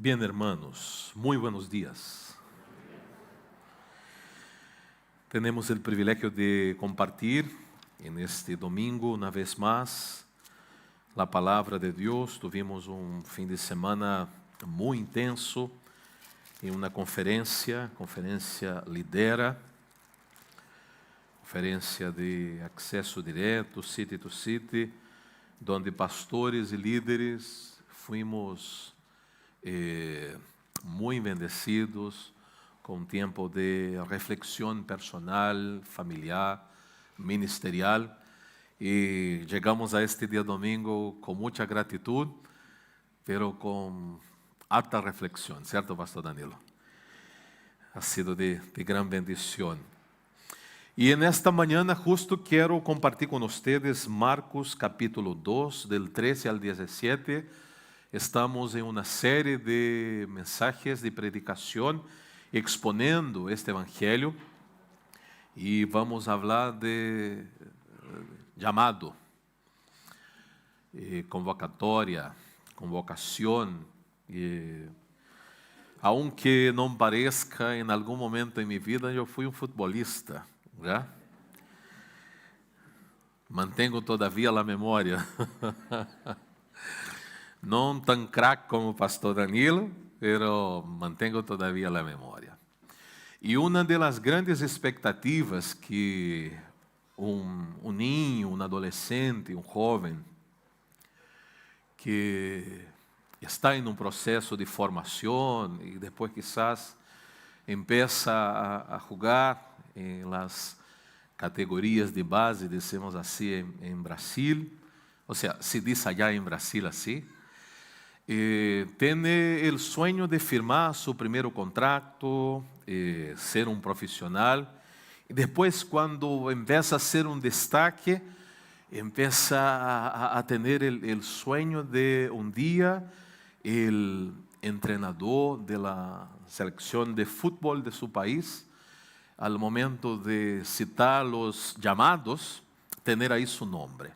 Bien, hermanos, muy buenos días. Tenemos el privilegio de compartir en este domingo, una vez más, la palabra de Dios. Tuvimos un fin de semana muy intenso en una conferencia Lidera, conferencia de acceso directo, City to City, donde pastores y líderes fuimos muy bendecidos con un tiempo de reflexión personal, familiar, ministerial. Y llegamos a este día domingo con mucha gratitud, pero con alta reflexión, ¿cierto, Pastor Danilo? Ha sido de gran bendición. Y en esta mañana justo quiero compartir con ustedes Marcos capítulo 2, del 13 al 17. Estamos en una serie de mensajes de predicación exponendo este evangelio y vamos a hablar de llamado, convocatória, convocación. Aunque não pareça, em algum momento em minha vida eu fui um futebolista, já? Mantengo todavia a memória. Não tão craque como o pastor Danilo, pero mantengo todavia a memória. E uma das grandes expectativas que um niño, um adolescente, um jovem que está em um processo de formação e depois quizás empieza a jogar em las categorias de base, decimos assim, em Brasil, ou seja, se diz allá em Brasil assim, tiene el sueño de firmar su primer contrato, ser un profesional. Y después, cuando empieza a ser un destaque, empieza a tener el sueño de un día el entrenador de la selección de fútbol de su país, al momento de citar los llamados, tener ahí su nombre.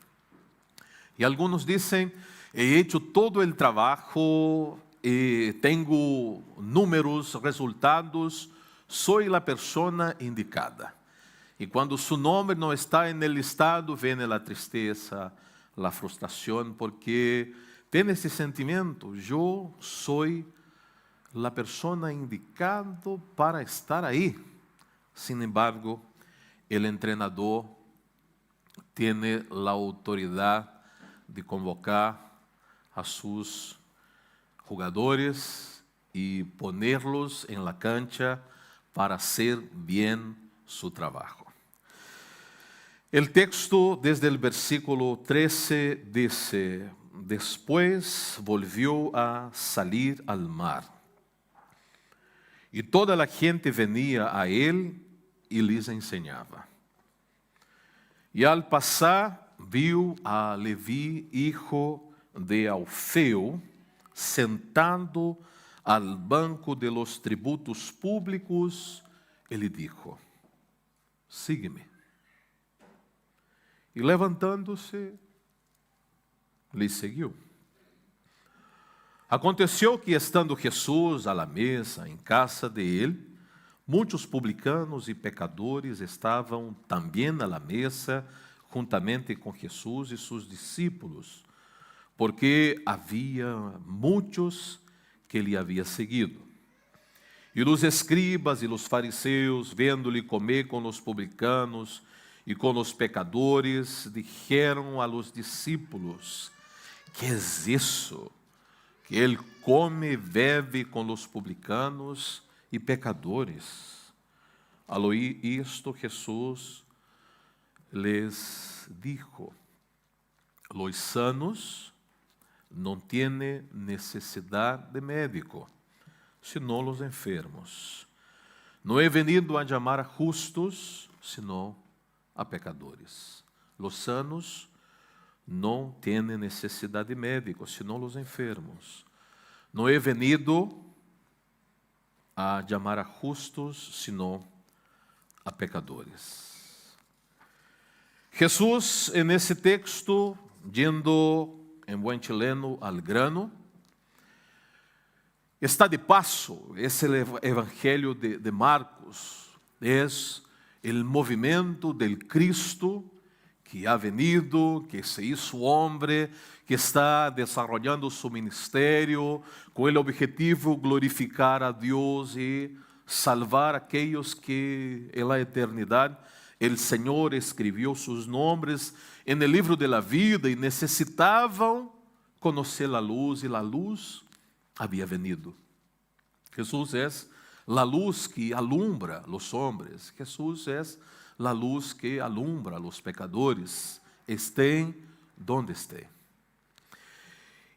Y algunos dicen: he hecho todo el trabajo, tengo números, resultados, soy la persona indicada. Y cuando su nombre no está en el listado, viene la tristeza, la frustración, porque tiene ese sentimiento: yo soy la persona indicada para estar ahí. Sin embargo, el entrenador tiene la autoridad de convocar a sus jugadores y ponerlos en la cancha para hacer bien su trabajo. El texto desde el versículo 13 dice: después volvió a salir al mar, y toda la gente venía a él y les enseñaba. Y al pasar viu a Leví, hijo de Alfeo, sentado al banco de los tributos públicos, ele dijo: sígueme. E levantando-se, lhe seguiu. Aconteceu que, estando Jesus à la mesa em casa de ele, muitos publicanos e pecadores estavam também à la mesa, juntamente com Jesus e seus discípulos, porque havia muitos que lhe haviam seguido. E os escribas e os fariseus, vendo-lhe comer com os publicanos e com os pecadores, dijeron a los discípulos: que es isso? Que ele come e bebe com os publicanos e pecadores. Al oír isto, Jesus les dijo: los sanos não têm necessidade de médico, sino los enfermos. Não he venido a chamar a justos, sino a pecadores. Los sanos não têm necessidade de médico, sino los enfermos. Não he venido a chamar a justos, sino a pecadores. Jesus, en esse texto, yendo en buen chileno al grano, está de paso, es el Evangelio de Marcos, es el movimiento del Cristo que ha venido, que se hizo hombre, que está desarrollando su ministerio con el objetivo de glorificar a Dios y salvar a aquellos que en la eternidad el Señor escribió sus nombres en el libro de la vida y necesitaban conocer la luz, y la luz había venido. Jesús es la luz que alumbra a los hombres. Jesús es la luz que alumbra a los pecadores, estén donde estén.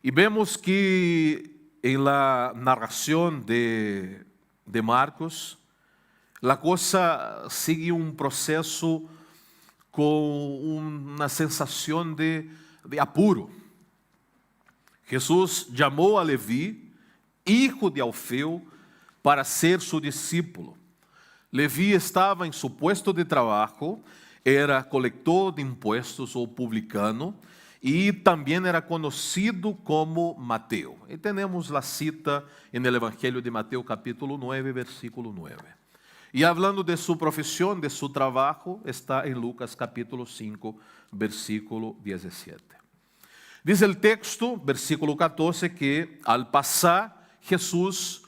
Y vemos que en la narración de Marcos, la cosa sigue un proceso con una sensación de apuro. Jesús llamó a Leví, hijo de Alfeo, para ser su discípulo. Leví estava em seu puesto de trabalho, era colector de impuestos ou publicano, e também era conhecido como Mateo. E temos a cita no Evangelho de Mateo, capítulo 9, versículo 9. E falando de sua profissão, de seu trabalho, está em Lucas, capítulo 5, versículo 17. Diz o texto, versículo 14, que al passar, Jesús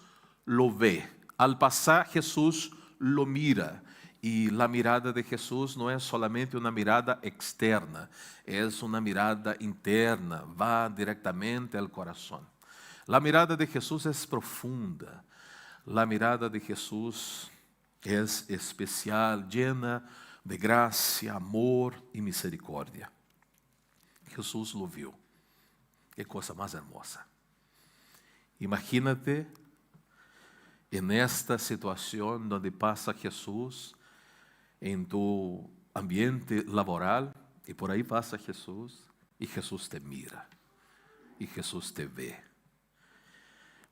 lo ve. Al passar, Jesús lo mira. Y la mirada de Jesús no es solamente una mirada externa, es una mirada interna, va directamente al corazón. La mirada de Jesús es profunda, la mirada de Jesús es especial, llena de gracia, amor y misericordia. Jesús lo vio. Qué cosa más hermosa. Imagínate en esta situación donde pasa Jesús en tu ambiente laboral y por ahí pasa Jesús y Jesús te mira y Jesús te ve.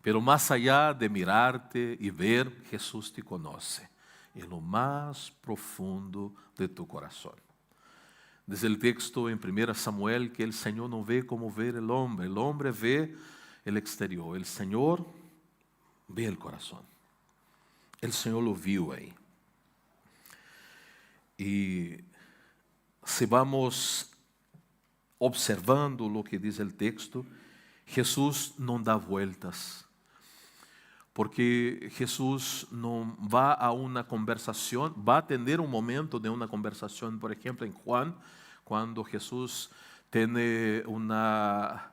Pero más allá de mirarte y ver, Jesús te conoce en lo más profundo de tu corazón. Diz el texto en 1 Samuel que el Señor no ve como ve el hombre ve el exterior, el Señor ve el corazón. El Señor lo vio ahí. Y si vamos observando lo que dice el texto, Jesús no da vueltas, porque Jesús no va a una conversación, va a tener un momento de una conversación, por ejemplo, en Juan, cuando Jesús tiene una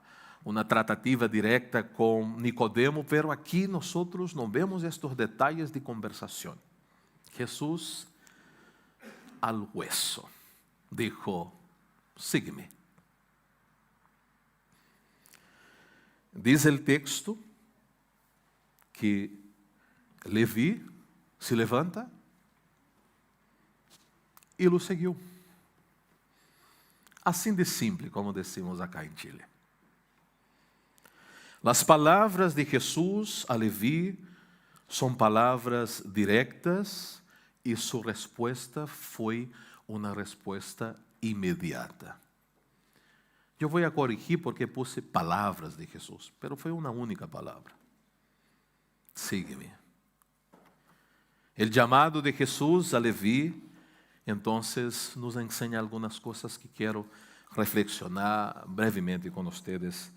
tratativa directa con Nicodemo, pero aquí nosotros no vemos estos detalles de conversación. Jesús al hueso dijo, sígueme. Dice el texto que Leví se levanta y lo siguió. Assim de simple, como decimos acá en Chile. Las palavras de Jesús a Leví son palavras directas y su respuesta fue una respuesta inmediata. Yo voy a corregir porque puse palabras de Jesús, pero fue una única palabra. Sígueme. El llamado de Jesús a Leví, entonces, nos enseña algunas cosas que quiero reflexionar brevemente con ustedes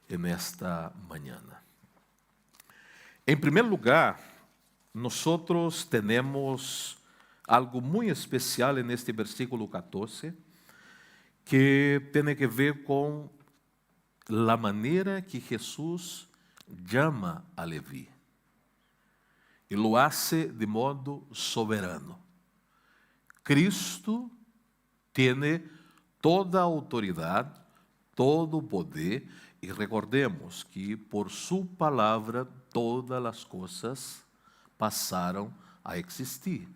en esta mañana. En primer lugar, nosotros tenemos algo muy especial en este versículo 14, que tiene que ver con la manera que Jesús llama a Leví. Y lo hace de modo soberano. Cristo tiene toda autoridad, todo poder, y recordemos que por su palabra todas las cosas pasaron a existir.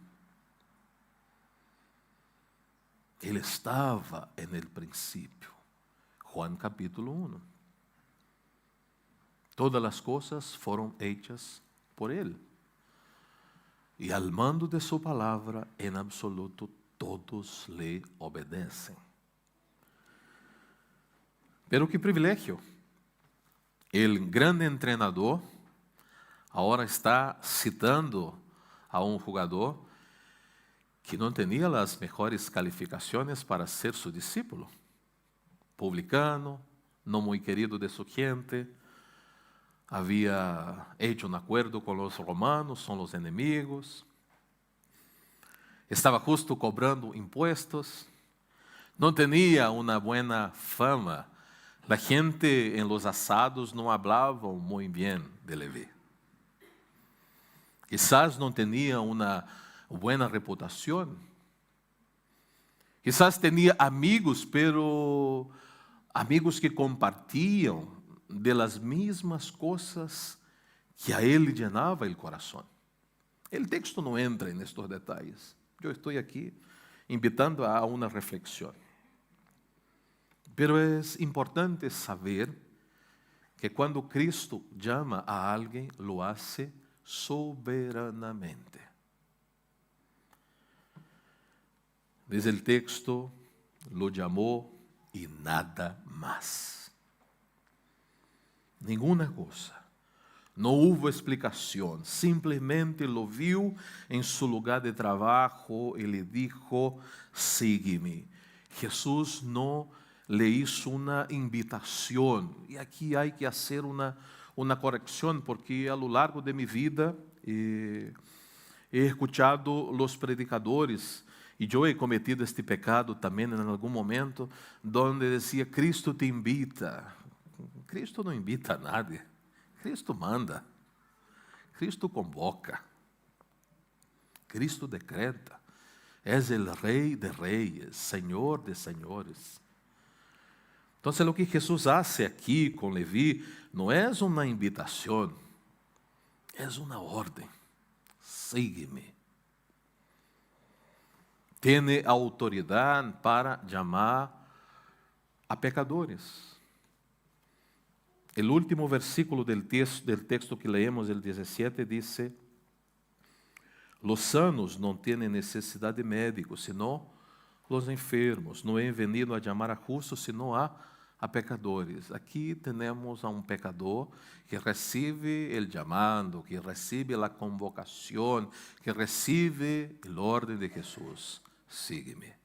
Él estaba en el principio. Juan capítulo 1. Todas las cosas fueron hechas por Él. Y al mando de su palabra, en absoluto, todos le obedecen. Pero qué privilegio. El gran entrenador Ahora está citando a un jugador que no tenía las mejores calificaciones para ser su discípulo. Publicano, no muy querido de su gente, había hecho un acuerdo con los romanos, son los enemigos. Estaba justo cobrando impuestos, no tenía una buena fama. La gente en los asados no hablaba muy bien de Leví. Quizás no tenía una buena reputación. Quizás tenía amigos, pero amigos que compartían de las mismas cosas que a él llenaba el corazón. El texto no entra en estos detalles. Yo estoy aquí invitando a una reflexión. Pero es importante saber que cuando Cristo llama a alguien, lo hace soberanamente. Dice el texto, lo llamó y nada más. Ninguna cosa. No hubo explicación, simplemente lo vio en su lugar de trabajo y le dijo, sígueme. Jesús no le hizo una invitación. Y aquí hay que hacer una corrección, porque a lo largo de mi vida he escuchado los predicadores, y yo he cometido este pecado también en algún momento, donde decía, Cristo te invita. Cristo no invita a nadie. Cristo manda, Cristo convoca, Cristo decreta, es el Rey de Reyes, Señor de Señores. Entonces lo que Jesús hace aquí con Leví no es una invitación, es una orden, sígueme. Tiene autoridad para llamar a pecadores. El último versículo del texto que leemos, el 17, dice, los sanos no tienen necesidad de médicos, sino los enfermos. No he venido a llamar a justos, sino a pecadores. Aquí tenemos a un pecador que recibe el llamado, que recibe la convocación, que recibe el orden de Jesús. Sígueme.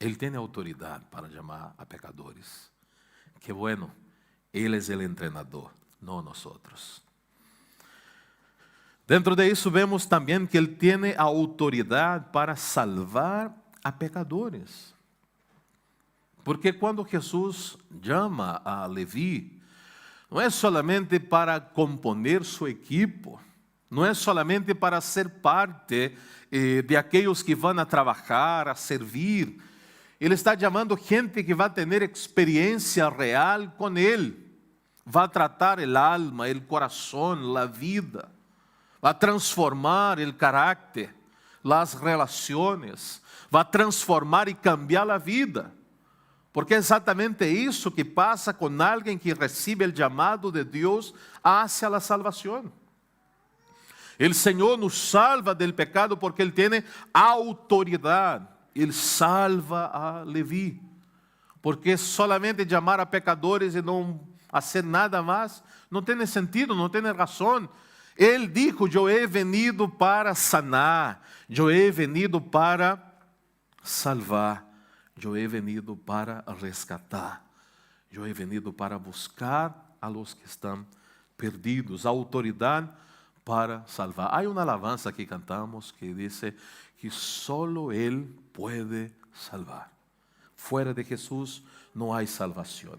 Él tiene autoridad para llamar a pecadores. Qué bueno, Él es el entrenador, no nosotros. Dentro de eso vemos también que Él tiene autoridad para salvar a pecadores. Porque cuando Jesús llama a Leví, no es solamente para componer su equipo, no es solamente para ser parte de aquellos que van a trabajar, a servir. Ele está chamando gente que vai ter experiência real com Ele. Vai tratar o alma, o coração, a vida. Vai transformar o caráter, as relações. Vai transformar e cambiar a vida. Porque é exatamente isso que passa com alguém que recebe o chamado de Deus hacia a salvação. O Senhor nos salva del pecado porque Ele tem autoridade. Ele salva a Leví, porque solamente chamar a pecadores e não fazer nada mais, não tem sentido, não tem razão. Ele dijo, eu he venido para sanar, eu he venido para salvar, eu he venido para rescatar, eu he venido para buscar a los que estão perdidos, a autoridade para salvar. Há uma alabanza que cantamos que diz que solo Él puede salvar. Fuera de Jesús no hay salvación.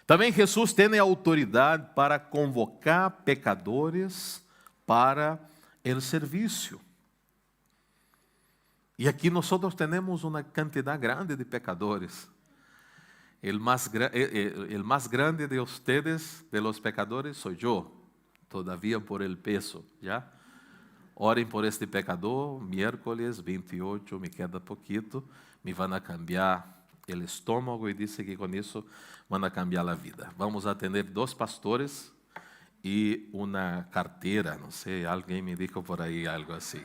Também Jesus tem autoridade para convocar pecadores para el serviço. E aqui nós temos uma quantidade grande de pecadores. El más grande de ustedes, de los pecadores, soy yo, todavía por el peso, ¿ya? Orem por este pecador, miércoles 28, me queda poquito, me van a cambiar el estómago y dice que con eso van a cambiar la vida. Vamos a tener 2 pastores y una cartera, no sé, alguien me dijo por ahí algo así.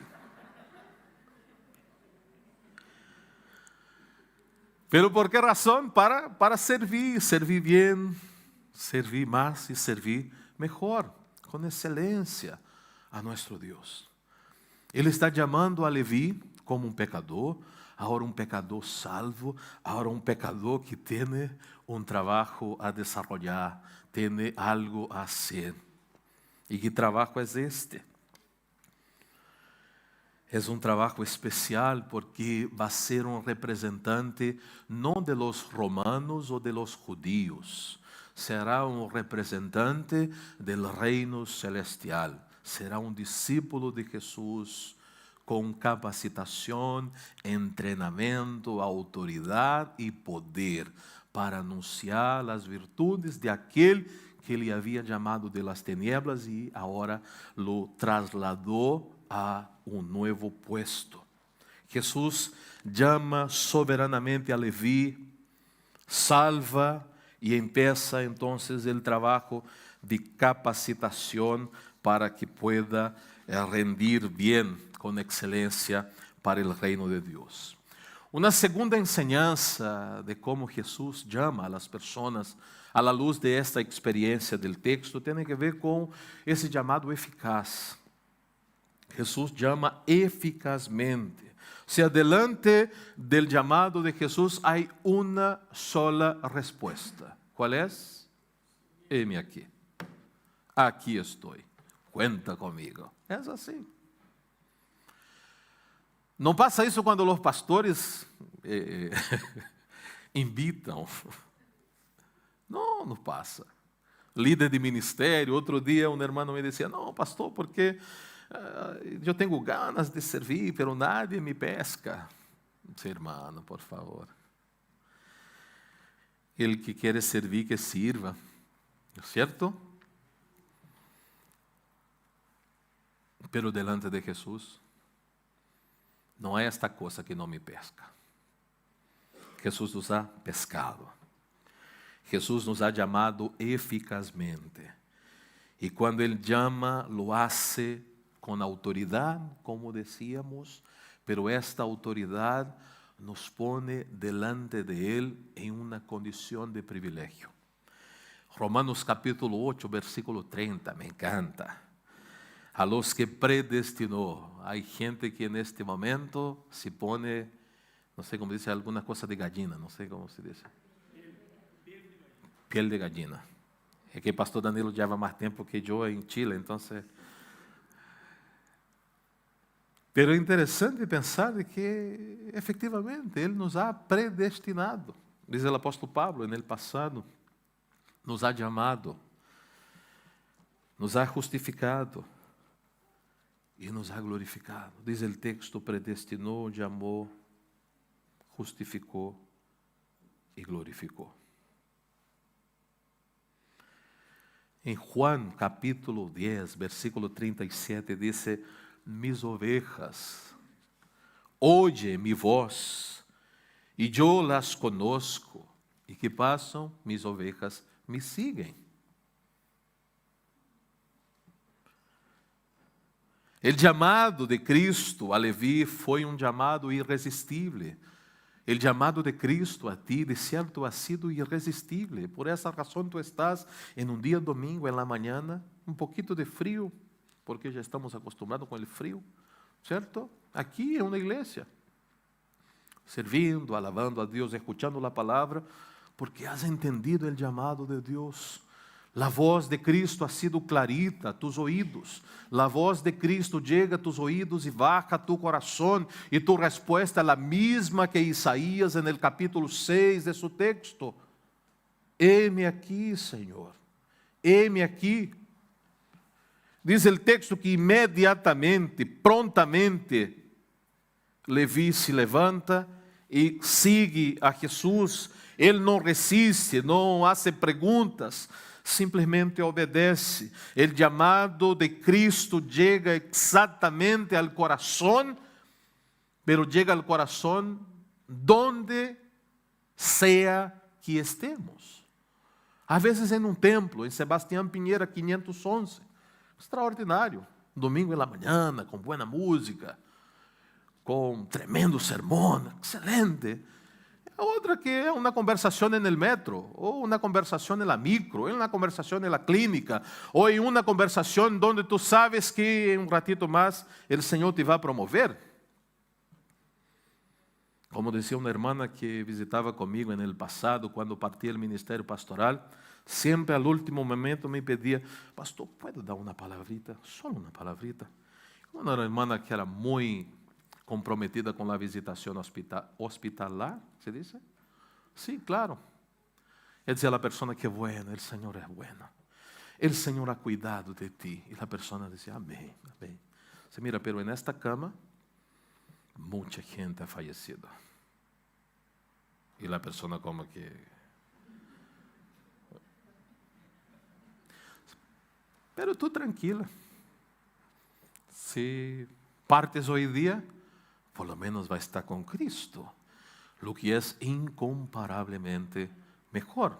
¿Pero por qué razón? Para servir bien, servir más y servir mejor, con excelencia a nuestro Dios. Ele está llamando a Leví como um pecador, agora um pecador salvo, agora um pecador que tem um trabalho a desarrollar, tem algo a hacer. E que trabalho é este? É um trabalho especial porque vai ser um representante não de los romanos ou de los judíos, será um representante del reino celestial, será um discípulo de Jesus com capacitação, treinamento, autoridade e poder para anunciar as virtudes de aquele que ele havia chamado de las tinieblas e agora lo trasladou a um novo puesto. Jesus chama soberanamente a Leví, salva e empieza então o trabalho de capacitação para que pueda rendir bem, com excelência, para o reino de Deus. Uma segunda enseñanza de como Jesus chama as pessoas à luz de esta experiência do texto tem que ver com esse chamado eficaz. Jesus chama eficazmente. O sea, delante del llamado de Jesús hay una sola respuesta. ¿Cuál es? Heme aquí. Aquí estoy. Cuenta conmigo. Es así. Não passa isso quando os pastores invitam. Não passa. Líder de ministério, outro dia um irmão me dizia, não, pastor, porque eu tenho ganas de servir, pero nadie me pesca. Irmão, por favor. Ele que quer servir, que sirva. ¿Cierto? Pero delante de Jesus, não é esta coisa que não me pesca. Jesus nos ha pescado. Jesus nos ha chamado eficazmente. E quando Ele chama, lo hace com autoridade, como decíamos, pero esta autoridade nos pone delante de Él em uma condição de privilégio. Romanos capítulo 8, versículo 30, me encanta. A los que predestinou. Há gente que neste momento se pone, não sei como diz, alguma coisa de gallina, não sei como se diz. Piel de gallina. É que o pastor Danilo lleva mais tempo que eu em Chile, então... Pero é interessante pensar de que, efetivamente, Ele nos ha predestinado. Diz o apóstolo Pablo, no passado, nos ha chamado, nos ha justificado e nos ha glorificado. Diz o texto, predestinou, chamou, justificou e glorificou. Em Juan, capítulo 10, versículo 37, diz: mis ovejas oyen mi voz, e eu las conozco, e que passam, mis ovejas me siguen. O chamado de Cristo a Leví foi um chamado irresistível. O chamado de Cristo a ti, de certo, ha sido irresistível. Por essa razão, tu estás em um dia domingo, em la mañana, um pouquinho de frio, porque já estamos acostumados com o frio, certo? Aqui é uma igreja, servindo, alabando a Deus, escuchando a palavra, porque has entendido o chamado de Deus. A voz de Cristo ha sido clarita a tus oídos. A voz de Cristo chega a tus oídos e baja a tu coração. E tu resposta é a mesma que Isaías no capítulo 6 de seu texto. Heme aqui, Senhor. Heme aqui. Diz o texto que imediatamente, prontamente, Leví se levanta e sigue a Jesus. Ele não resiste, não hace perguntas, simplesmente obedece. O chamado de Cristo chega exatamente ao coração, pero chega ao coração donde sea que estemos. Às vezes em um templo, em Sebastião Pinheira 511, extraordinário, domingo na manhã, com boa música, com tremendo sermão, excelente. Otra que es una conversación en el metro, o una conversación en la micro, en una conversación en la clínica, o en una conversación donde tú sabes que en un ratito más el Señor te va a promover. Como decía una hermana que visitaba conmigo en el pasado, cuando partí el ministerio pastoral, siempre al último momento me pedía: pastor, ¿puedo dar una palabrita? Solo una palabrita. Una hermana que era muy comprometida con la visitación hospitalar, ¿se dice? Sí, claro. Él decía a la persona: que bueno, el Señor es bueno. El Señor ha cuidado de ti. Y la persona decía: amén, amén. Se mira, pero en esta cama mucha gente ha fallecido. Y la persona como que... Pero tú tranquila. Si partes hoy día, por lo menos va a estar con Cristo, lo que es incomparablemente mejor.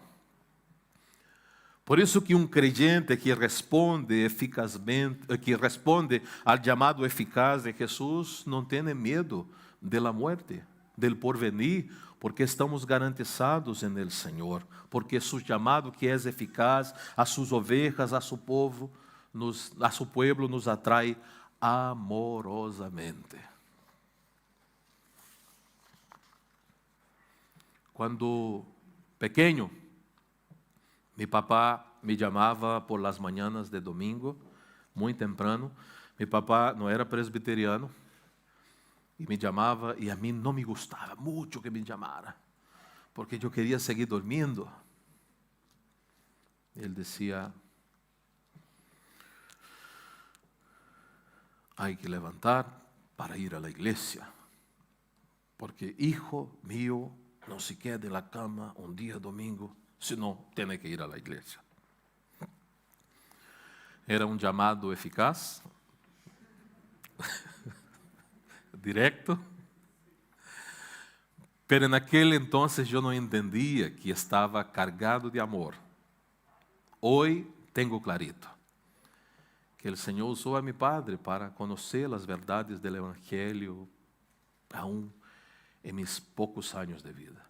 Por eso que un creyente que responde eficazmente, que responde al llamado eficaz de Jesús, no tiene miedo de la muerte, del porvenir, porque estamos garantizados en el Señor, porque su llamado que es eficaz a sus ovejas, a su pueblo nos atrae amorosamente. Cuando pequeño, mi papá me llamava por las mañanas de domingo, muy temprano. Mi papá no era presbiteriano e me chamava, e a mim não me gostava muito que me chamara, porque eu queria seguir dormindo. Ele dizia: hay que levantar para ir a la iglesia, porque hijo mío no se quede en la cama un día domingo, senão tiene que ir a la iglesia. Era um chamado eficaz, directo, pero naquele entonces eu não entendia que estava cargado de amor. Hoy tengo clarito que o Senhor usou a mi padre para conhecer as verdades do Evangelho aún em mis poucos anos de vida.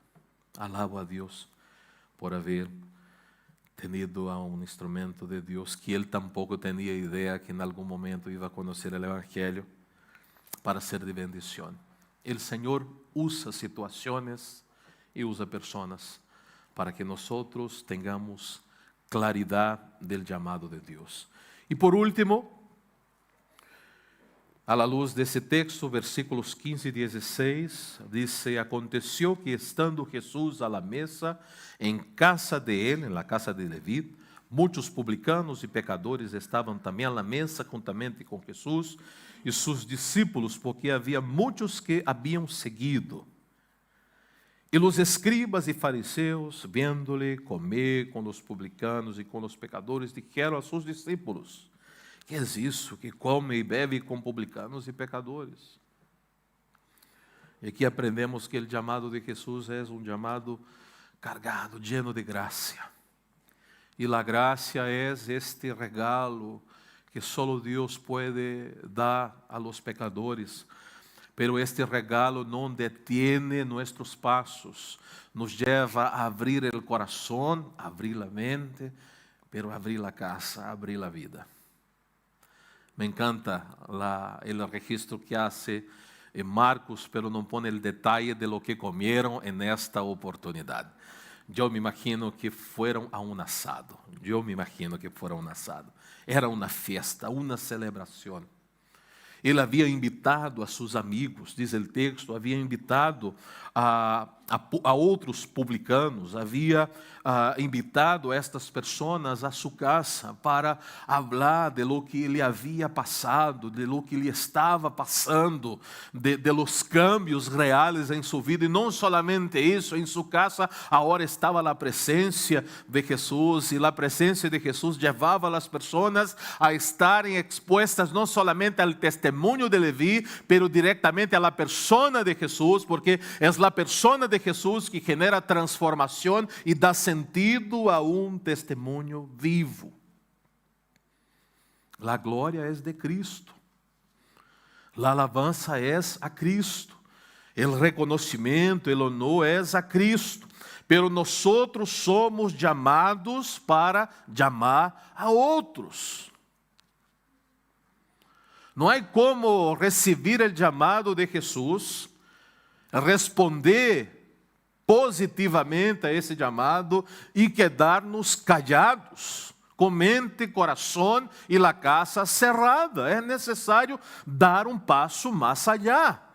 Alabo a Deus por haver tenido a um instrumento de Deus que ele tampouco tinha ideia que em algum momento ia conhecer o Evangelho para ser de bendição. O Senhor usa situações e usa pessoas para que nós tenhamos claridade do chamado de Deus. E por último, a la luz desse texto, versículos 15 e 16, diz: aconteció que estando Jesús a la mesa en casa de él, en la casa de Leví, muitos publicanos e pecadores estavam também a la mesa juntamente com Jesús e sus discípulos, porque havia muitos que haviam seguido. E os escribas e fariseus, viendo-lhe comer com os publicanos e com os pecadores, disseram a seus discípulos: que é isso que come e bebe com publicanos e pecadores? E aqui aprendemos que o chamado de Jesus é um chamado cargado, lleno de graça. E a graça é este regalo que solo Deus pode dar a los pecadores. Pero este regalo não detiene nossos passos, nos leva a abrir o coração, abrir a mente, pero abrir a casa, abrir a vida. Me encanta o registro que hace en Marcos, pero não põe o detalhe de lo que comeram en esta oportunidade. Eu me imagino que foram a um asado. Era uma festa, uma celebração. Ele havia invitado a seus amigos, diz o texto, havia invitado a outros publicanos, havia invitado a estas pessoas a sua casa para falar de lo que lhe havia passado, de lo que lhe estava passando, de los cambios reais em sua vida. E não solamente isso, em sua casa agora estava a presença de Jesus, e a presença de Jesus levava as pessoas a estarem expostas não solamente ao testemunho de Leví, pero diretamente a la persona de Jesus, porque é a persona de Jesus que genera transformação e dá sentido a um testemunho vivo. A glória é de Cristo, a alabança é a Cristo. El reconocimiento, el honor es a Cristo. Pero nosotros somos llamados para llamar a outros. Não há como receber o chamado de Jesus, responder positivamente a esse chamado e quedar-nos callados, com mente, coração e a casa cerrada. É necessário dar um passo mais allá.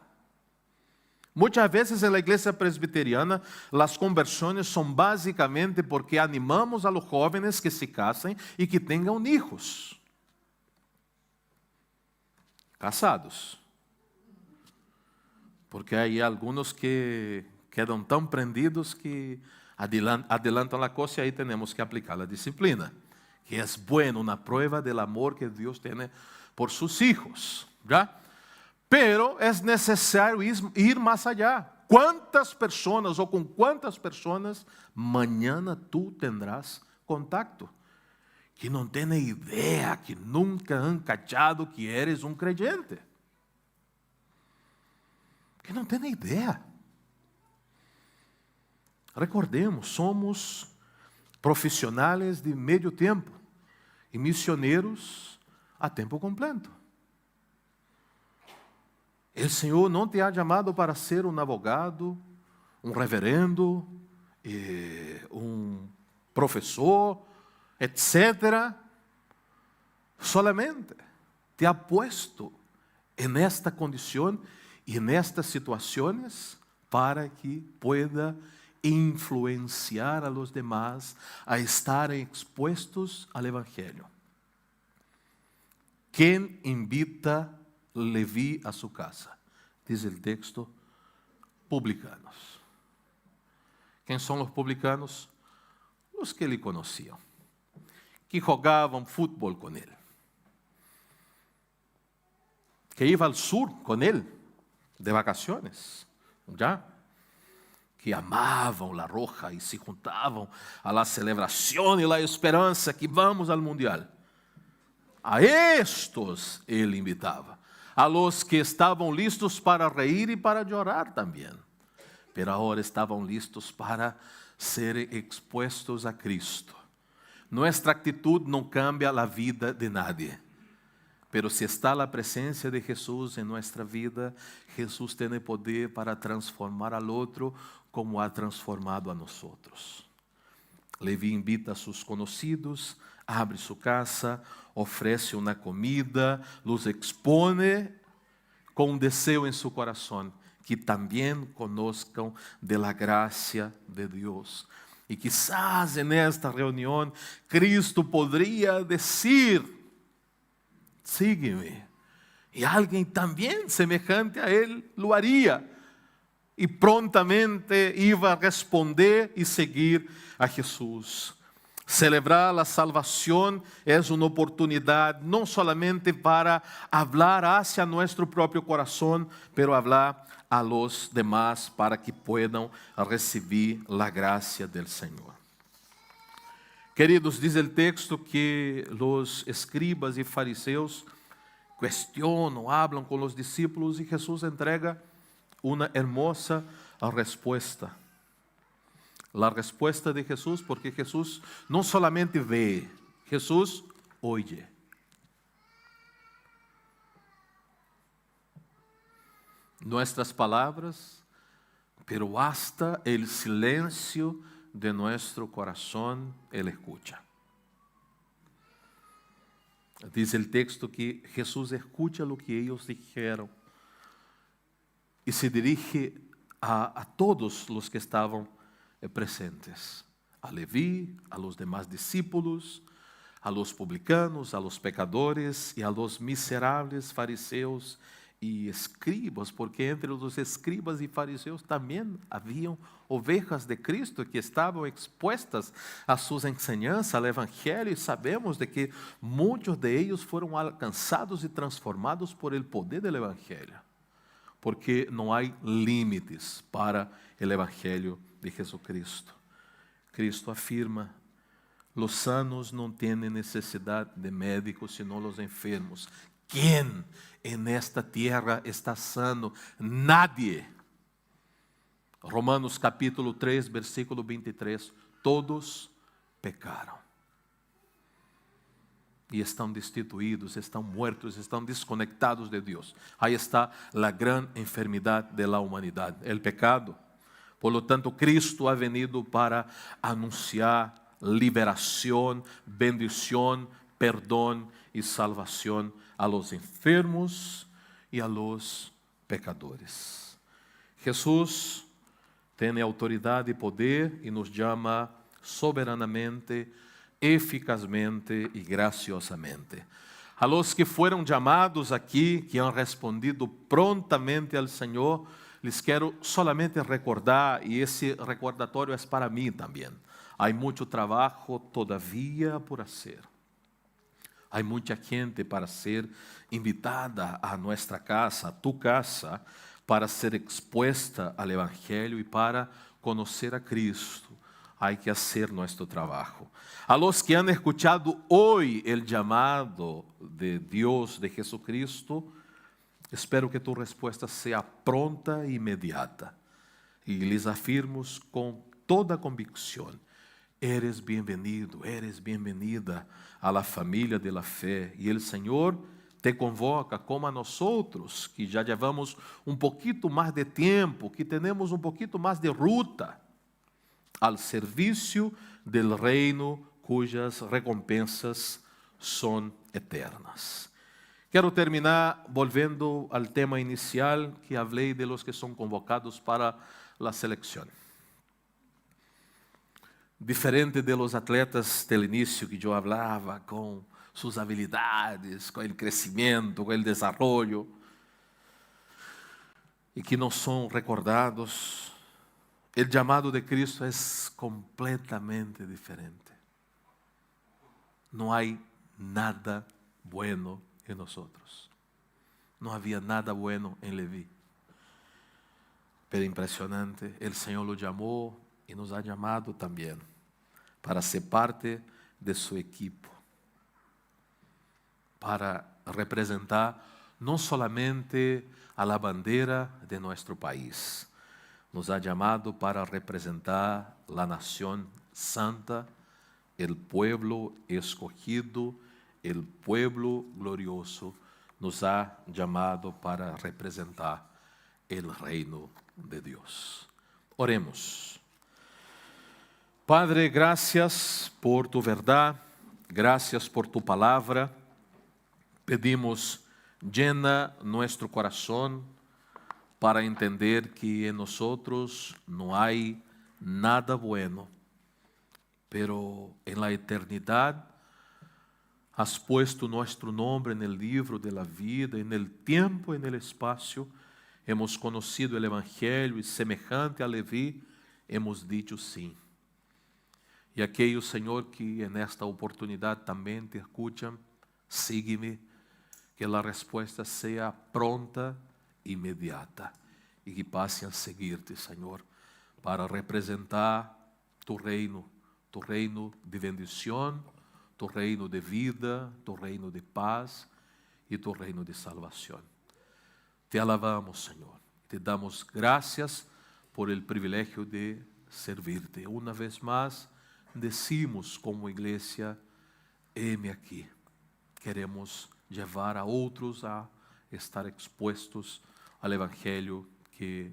Muitas vezes na igreja presbiteriana, as conversões são basicamente porque animamos a los jóvenes que se casem e que tenham hijos. Casados. Porque há alguns que quedam tão prendidos que adelantam a coisa e aí temos que aplicar a disciplina. Que é bueno, uma prova do amor que Deus tem por seus hijos. ¿Ya? Pero é necessário ir mais allá. Quantas pessoas ou com quantas pessoas mañana tu tendrás contacto? Que não têm ideia, que nunca han cachado que eres um creyente. Que não têm ideia. Recordemos, somos profissionais de meio tempo e missioneiros a tempo completo. O Senhor não te ha chamado para ser um advogado, um reverendo, um professor, etc. Solamente te ha puesto en esta condição e nestas situações para que pueda influenciar a los demás a estarem expuestos al Evangelho. Quem invita Leví a su casa? Dice el texto, publicanos. ¿Quién son los publicanos? Los que le conocían, que jugaban fútbol con él, que iba al sur con él de vacaciones, ¿ya? Que amavam la roja y se juntavam a la celebración y la esperanza que vamos al mundial. A estos él invitava. A los que estavam listos para reír e para chorar também, pero agora estavam listos para ser expuestos a Cristo. Nuestra actitud não cambia a vida de nadie, pero si está a presença de Jesús em nuestra vida, Jesús tem poder para transformar al outro como ha transformado a nosotros. Leví invita a seus conhecidos, abre sua casa, oferece uma comida, los expone com um desejo em seu coração, que também conozcam de la gracia de Deus. E quizás nesta reunião, Cristo poderia dizer, sígueme. E alguém também semejante a ele lo haria. E prontamente iba a responder e seguir a Jesus. Celebrar a salvação é uma oportunidade não solamente para falar hacia nosso próprio coração, pero falar a los demás para que puedan receber a graça do Senhor. Queridos, diz o texto que os escribas e fariseus questionam, hablam com os discípulos e Jesus entrega uma hermosa resposta. La respuesta de Jesús, porque Jesús no solamente ve, Jesús oye. Nuestras palabras, pero hasta el silencio de nuestro corazón, Él escucha. Dice el texto que Jesús escucha lo que ellos dijeron y se dirige a todos los que estaban presentes, a Leví, a los demás discípulos, a los publicanos, a los pecadores y a los miserables fariseos y escribas, porque entre los escribas y fariseos también habían ovejas de Cristo que estaban expuestas a sus enseñanzas, al Evangelio, y sabemos de que muchos de ellos fueron alcanzados y transformados por el poder del Evangelio, porque no hay límites para el Evangelio de Jesucristo. Cristo afirma: los sanos não têm necessidade de médicos, sino los enfermos. ¿Quién en esta tierra está sano? Nadie. Romanos capítulo 3, versículo 23. Todos pecaram. E estão destituídos, estão muertos, estão desconectados de Deus. Aí está a grande enfermidade da humanidade, o pecado. Por lo tanto, Cristo ha venido para anunciar liberação, bendição, perdão e salvação a los enfermos e a los pecadores. Jesús tem autoridade e poder e nos chama soberanamente, eficazmente e graciosamente. A los que foram chamados aqui, que han respondido prontamente ao Senhor, les quero solamente recordar, e esse recordatório é para mim também. Há muito trabalho todavia por fazer. Há muita gente para ser invitada a nossa casa, a tu casa, para ser expuesta ao Evangelho e para conhecer a Cristo. Há que fazer nosso trabalho. A los que han escuchado hoy el llamado de Dios, de Jesucristo, espero que tu respuesta sea pronta e imediata. E lhes afirmo com toda convicção: eres bem-vindo, eres bem-vinda a la família de la fé. E o Senhor te convoca, como a nós outros, que já levamos pouquinho mais de tempo, que temos pouquinho mais de ruta, al serviço del reino, cujas recompensas são eternas. Quero terminar volvendo ao tema inicial, que falei de los que são convocados para a seleção. Diferente de los atletas del início que eu falava, com suas habilidades, com o crescimento, com o desenvolvimento, e que não são recordados, o chamado de Cristo é completamente diferente. Não há nada bueno em nós. Não havia nada bueno em Levi. Pero impressionante, o Senhor lo chamou e nos ha chamado também para ser parte de su equipo, para representar não solamente a la bandeira de nosso país, nos ha chamado para representar la nación santa, el pueblo escogido, el pueblo glorioso. Nos ha chamado para representar el reino de Dios. Oremos. Padre, gracias por tu verdade, gracias por tu palavra. Pedimos, llena nuestro corazón para entender que en nosotros no hay nada bueno, pero en la eternidad has puesto nuestro nombre en el libro de la vida, en el tiempo, en el espacio. Hemos conocido el Evangelio y semejante a Leví, hemos dicho sí. E aqueles, Senhor, que nesta oportunidade também te escutam, sigue-me, que a resposta seja pronta e imediata, e que passem a seguir-te, Senhor, para representar tu reino de bendição, tu reino de vida, tu reino de paz e tu reino de salvação. Te alabamos, Senhor, te damos graças por el privilegio de servirte. Uma vez mais, decimos como igreja, heme aqui. Queremos levar a outros a estar expostos ao Evangelho que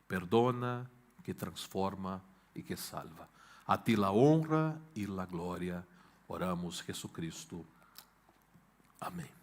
perdona, que transforma e que salva. A ti la honra e la glória. Oramos, Jesucristo. Amém.